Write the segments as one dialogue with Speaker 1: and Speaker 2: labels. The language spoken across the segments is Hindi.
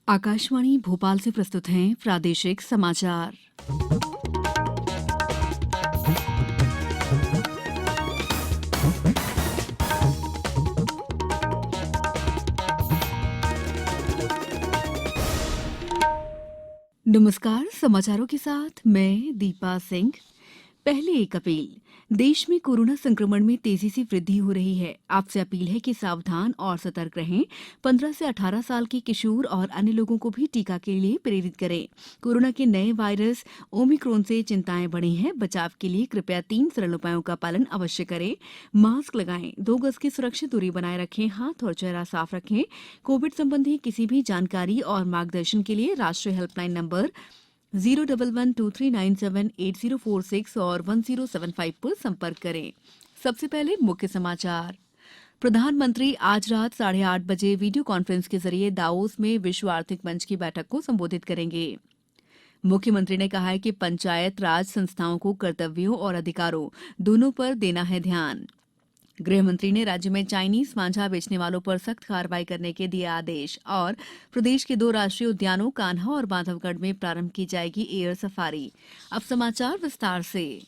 Speaker 1: आकाशवाणी भोपाल से प्रस्तुत हैं प्रादेशिक समाचार। नमस्कार, समाचारों के साथ मैं दीपा सिंह। पहले एक अपील। देश में कोरोना संक्रमण में तेजी से वृद्धि हो रही है। आपसे अपील है कि सावधान और सतर्क रहें। 15 से 18 साल के किशोर और अन्य लोगों को भी टीका के लिए प्रेरित करें। कोरोना के नए वायरस ओमिक्रॉन से चिंताएं बढ़ी हैं। बचाव के लिए कृपया 3 सरल उपायों का पालन अवश्य करें। मास्क लगाएं, 2 गज की सुरक्षित दूरी बनाए रखें, हाथ और चेहरा साफ रखें। कोविड संबंधी किसी भी जानकारी और मार्गदर्शन के लिए राष्ट्रीय हेल्पलाइन नंबर 01123978046 और 1075 पर संपर्क करें। सबसे पहले मुख्य समाचार। प्रधानमंत्री आज रात 8:30 बजे वीडियो कॉन्फ्रेंस के जरिए दावोस में विश्व आर्थिक मंच की बैठक को संबोधित करेंगे। मुख्यमंत्री ने कहा है कि पंचायत राज संस्थाओं को कर्तव्यों और अधिकारों दोनों पर देना है ध्यान। गृह मंत्री ने राज्य में चाइनीज मांझा बेचने वालों पर सख्त कार्रवाई करने के दिए आदेश। और प्रदेश के 2 राष्ट्रीय उद्यानों कान्हा और बांधवगढ़ में प्रारंभ की जाएगी एयर सफारी। अब समाचार विस्तार से।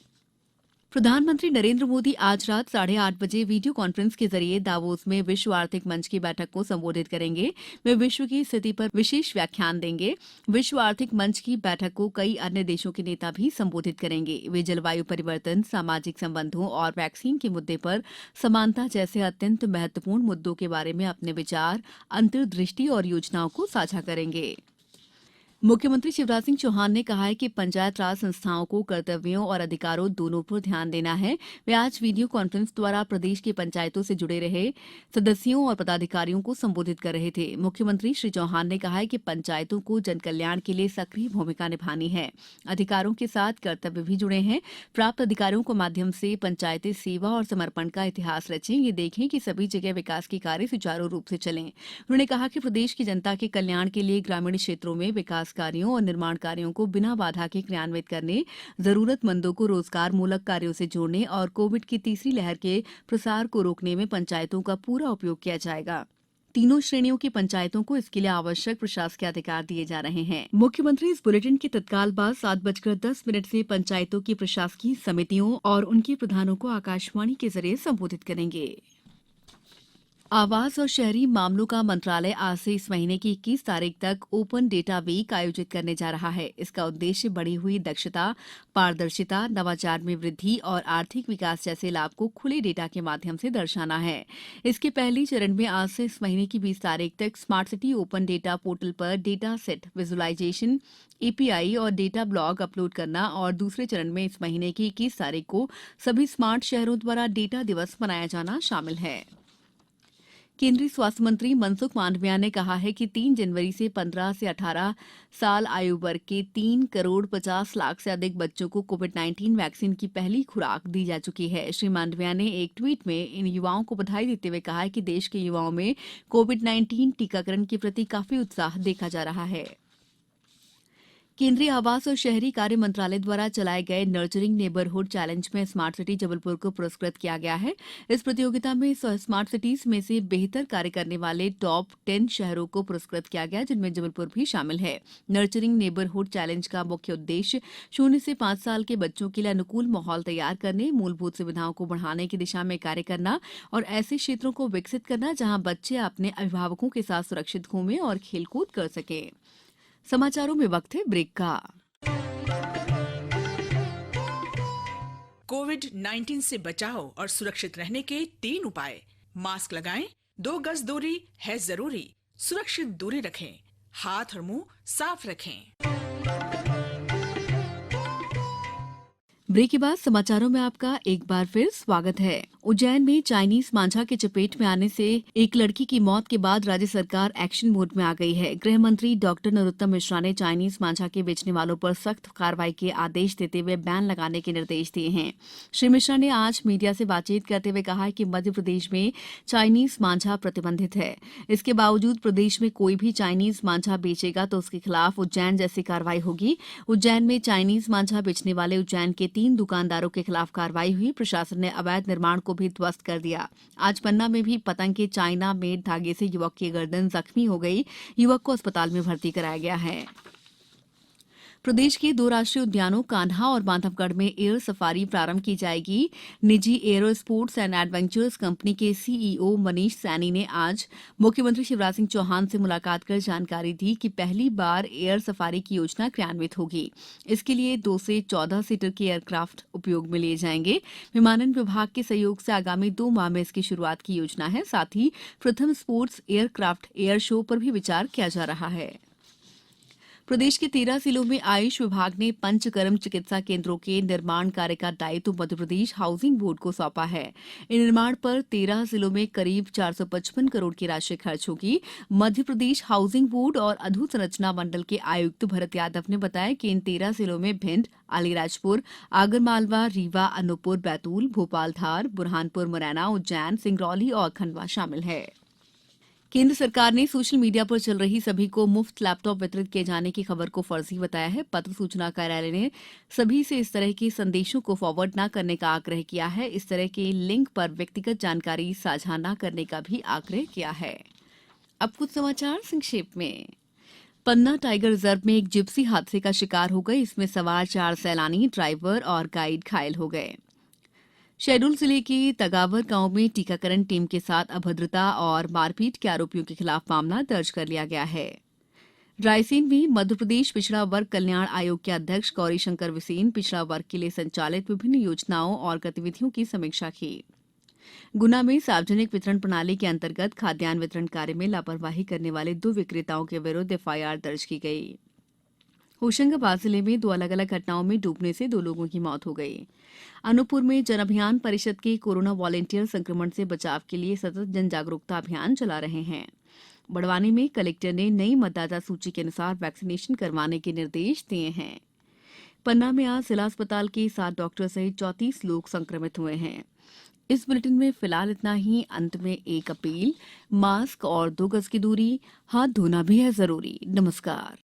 Speaker 1: प्रधानमंत्री नरेंद्र मोदी आज रात 8:30 बजे वीडियो कॉन्फ्रेंस के जरिए दावोस में विश्व आर्थिक मंच की बैठक को संबोधित करेंगे। वे विश्व की स्थिति पर विशेष व्याख्यान देंगे। विश्व आर्थिक मंच की बैठक को कई अन्य देशों के नेता भी संबोधित करेंगे। वे जलवायु परिवर्तन, सामाजिक संबंधों और वैक्सीन के मुद्दे पर समानता जैसे अत्यंत महत्वपूर्ण मुद्दों के बारे में अपने विचार, अंतर्दृष्टि और योजनाओं को साझा करेंगे। मुख्यमंत्री शिवराज सिंह चौहान ने कहा है कि पंचायत राज संस्थाओं को कर्तव्यों और अधिकारों दोनों पर ध्यान देना है। वे आज वीडियो कॉन्फ्रेंस द्वारा प्रदेश की पंचायतों से जुड़े रहे सदस्यों और पदाधिकारियों को संबोधित कर रहे थे। मुख्यमंत्री श्री चौहान ने कहा है कि पंचायतों को जनकल्याण के लिए सक्रिय भूमिका निभानी है। अधिकारों के साथ कर्तव्य भी जुड़े हैं। प्राप्त अधिकारियों के माध्यम से पंचायतें सेवा और समर्पण का इतिहास रचें। ये देखें कि सभी जगह विकास के कार्य सुचारू रूप से चलें। उन्होंने कहा कि प्रदेश की जनता के कल्याण के लिए ग्रामीण क्षेत्रों में विकास कार्यों और निर्माण कार्यों को बिना बाधा के क्रियान्वित करने, जरूरतमंदों को रोजगार मूलक कार्यों से जोड़ने और कोविड की तीसरी लहर के प्रसार को रोकने में पंचायतों का पूरा उपयोग किया जाएगा। तीनों श्रेणियों की पंचायतों को इसके लिए आवश्यक प्रशासकीय अधिकार दिए जा रहे हैं। मुख्यमंत्री इस बुलेटिन के तत्काल बाद 7:10 से पंचायतों की प्रशासकीय समितियों और उनके प्रधानों को आकाशवाणी के जरिए संबोधित करेंगे। आवास और शहरी मामलों का मंत्रालय आज से इस महीने की 21 तारीख तक ओपन डेटा वीक आयोजित करने जा रहा है। इसका उद्देश्य बढ़ी हुई दक्षता, पारदर्शिता, नवाचार में वृद्धि और आर्थिक विकास जैसे लाभ को खुले डेटा के माध्यम से दर्शाना है। इसके पहले चरण में आज से इस महीने की 20 तारीख तक smart city open data portal पर डेटा सेट विजुअलाइजेशन, एपीआई और डेटा ब्लॉग अपलोड करना और दूसरे चरण में इस महीने की 21 तारीख को सभी स्मार्ट शहरों द्वारा डेटा दिवस मनाया जाना शामिल है। केंद्रीय स्वास्थ्य मंत्री मनसुख मांडविया ने कहा है कि 3 जनवरी से 15 से 18 साल आयु वर्ग के 3 करोड़ 50 लाख से अधिक बच्चों को कोविड-19 वैक्सीन की पहली खुराक दी जा चुकी है। श्री मांडविया ने एक ट्वीट में इन युवाओं को बधाई देते हुए कहा है कि देश के युवाओं में कोविड-19 टीकाकरण के प्रति काफी उत्साह देखा जा रहा है। केंद्रीय आवास और शहरी कार्य मंत्रालय द्वारा चलाए गए नर्चरिंग नेबरहुड चैलेंज में स्मार्ट सिटी जबलपुर को पुरस्कृत किया गया है। इस प्रतियोगिता में 100 स्मार्ट सिटीज में से बेहतर कार्य करने वाले टॉप 10 शहरों को पुरस्कृत किया गया, जिनमें जबलपुर भी शामिल है। नर्चरिंग नेबरहुड चैलेंज का मुख्य उद्देश्य 0 से 5 साल के बच्चों के लिए अनुकूल माहौल तैयार करने, मूलभूत सुविधाओं को बढ़ाने की दिशा में कार्य करना और ऐसे क्षेत्रों को विकसित करना जहां बच्चे अपने अभिभावकों के साथ सुरक्षित घूमें और खेलकूद कर सकें। समाचारों में वक्त है ब्रेक का।
Speaker 2: कोविड-19 से बचाव और सुरक्षित रहने के 3 उपाय। मास्क लगाएं, 2 गज दूरी है जरूरी, सुरक्षित दूरी रखें, हाथ और मुंह साफ रखें।
Speaker 1: ब्रेक के बाद समाचारों में आपका एक बार फिर स्वागत है। उज्जैन में चाइनीज मांझा के चपेट में आने से एक लड़की की मौत के बाद राज्य सरकार एक्शन मोड में आ गई है। गृह मंत्री डॉक्टर नरोत्तम मिश्रा ने चाइनीज मांझा के बेचने वालों पर सख्त कार्रवाई के आदेश देते हुए बैन लगाने के निर्देश दिए हैं। श्री मिश्रा ने आज मीडिया से बातचीत करते हुए कहा कि मध्य प्रदेश में चाइनीज मांझा प्रतिबंधित है। इसके बावजूद प्रदेश में कोई भी चाइनीज मांझा बेचेगा तो उसके खिलाफ उज्जैन जैसी कार्रवाई होगी। उज्जैन में चाइनीज मांझा बेचने वाले उज्जैन के 3 3 दुकानदारों के खिलाफ कार्रवाई हुई। प्रशासन ने अवैध निर्माण को भी ध्वस्त कर दिया। आज पन्ना में भी पतंग के चाइना मेड धागे से युवक की गर्दन जख्मी हो गई। युवक को अस्पताल में भर्ती कराया गया है। प्रदेश के 2 राष्ट्रीय उद्यानों कान्हा और बांधवगढ़ में एयर सफारी प्रारंभ की जाएगी। निजी aero sports and adventures company के सीईओ मनीष सैनी ने आज मुख्यमंत्री शिवराज सिंह चौहान से मुलाकात कर जानकारी दी कि पहली बार एयर सफारी की योजना क्रियान्वित होगी। इसके लिए 2 से 14 सीटर के एयरक्राफ्ट उपयोग में लिए जाएंगे। विमानन विभाग के सहयोग से आगामी 2 माह में इसकी शुरुआत की योजना है। साथ ही प्रथम स्पोर्ट्स एयरक्राफ्ट एयर शो पर भी विचार किया जा रहा है। प्रदेश के 13 जिलों में आयुष विभाग ने पंचकर्म चिकित्सा केंद्रों के निर्माण कार्य का दायित्व मध्यप्रदेश हाउसिंग बोर्ड को सौंपा है। इन निर्माण पर 13 जिलों में करीब 455 करोड़ की राशि खर्च होगी। मध्यप्रदेश हाउसिंग बोर्ड और अधोसंरचना मंडल के आयुक्त भरत यादव ने बताया कि इन 13 जिलों में भिंड, अलीराजपुर, आगरमालवा, रीवा, अनूपपुर, बैतूल, भोपाल, धार, बुरहानपुर, मुरैना, उज्जैन, सिंगरौली और खंडवा शामिल है। केंद्र सरकार ने सोशल मीडिया पर चल रही सभी को मुफ्त लैपटॉप वितरित किए जाने की खबर को फर्जी बताया है। पत्र सूचना कार्यालय ने सभी से इस तरह के संदेशों को फॉरवर्ड न करने का आग्रह किया है। इस तरह के लिंक पर व्यक्तिगत जानकारी साझा न करने का भी आग्रह किया है। अब कुछ समाचार संक्षेप में। पन्ना टाइगर रिजर्व में एक जिप्सी हादसे का शिकार हो गई। इसमें सवार 4 सैलानी, ड्राइवर और गाइड घायल हो गए। शहडोल जिले के तगावर गांव में टीकाकरण टीम के साथ अभद्रता और मारपीट के आरोपियों के खिलाफ मामला दर्ज कर लिया गया है। रायसेन में मध्यप्रदेश पिछड़ा वर्ग कल्याण आयोग के अध्यक्ष गौरी शंकर बिसेन पिछड़ा वर्ग के लिए संचालित विभिन्न योजनाओं और गतिविधियों की समीक्षा की। गुना में सार्वजनिक वितरण प्रणाली के अंतर्गत खाद्यान्न वितरण कार्य में लापरवाही करने वाले 2 विक्रेताओं के विरुद्ध एफआईआर दर्ज की गई। होशंगाबाद जिले में 2 अलग-अलग घटनाओं में डूबने से 2 लोगों की मौत हो गई। अनूपपुर में जन अभियान परिषद के कोरोना वॉलेंटियर संक्रमण से बचाव के लिए सतत जन जागरूकता अभियान चला रहे हैं। बड़वानी में कलेक्टर ने नई मतदाता सूची के अनुसार वैक्सीनेशन करवाने के निर्देश दिए हैं। पन्ना में आज जिला अस्पताल के 7 डॉक्टर सहित 34 लोग संक्रमित हुए हैं। इस बुलेटिन में फिलहाल इतना ही। अंत में एक अपील, मास्क और 2 गज की दूरी, हाथ धोना भी है जरूरी। नमस्कार।